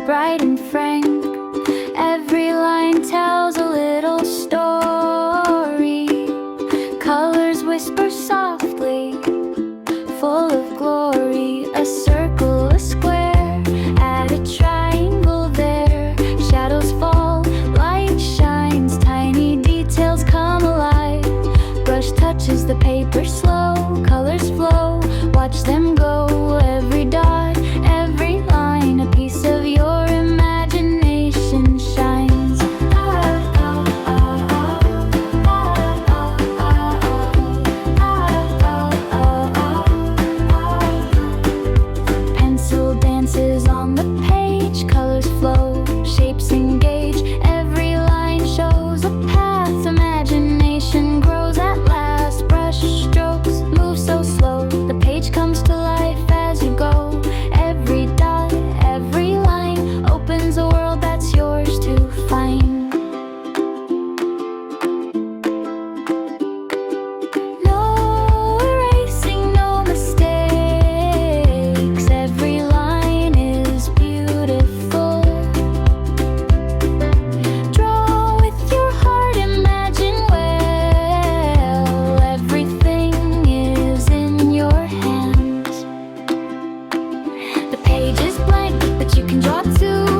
bright and frank. Every line tells a little story. Colors whisper softly, full of glory. A circle, a square, add a triangle there. Shadows fall, light shines, tiny details come alive. Brush touches the paper slow, colors flow, watch them go. Every dot, every line, a piece of your imagination shines. Pencil dances on the page, colors flow, shapes engage. Every line shows a path, imagination grows at last. Brush strokes move so slow, the page comes to life as you go. Every dot, every line opens a world that's yours to find. No erasing, no mistakes. Every line is beautiful. Draw with your heart, imagine well. Everything is in your hands. The page is blank, but you can draw too.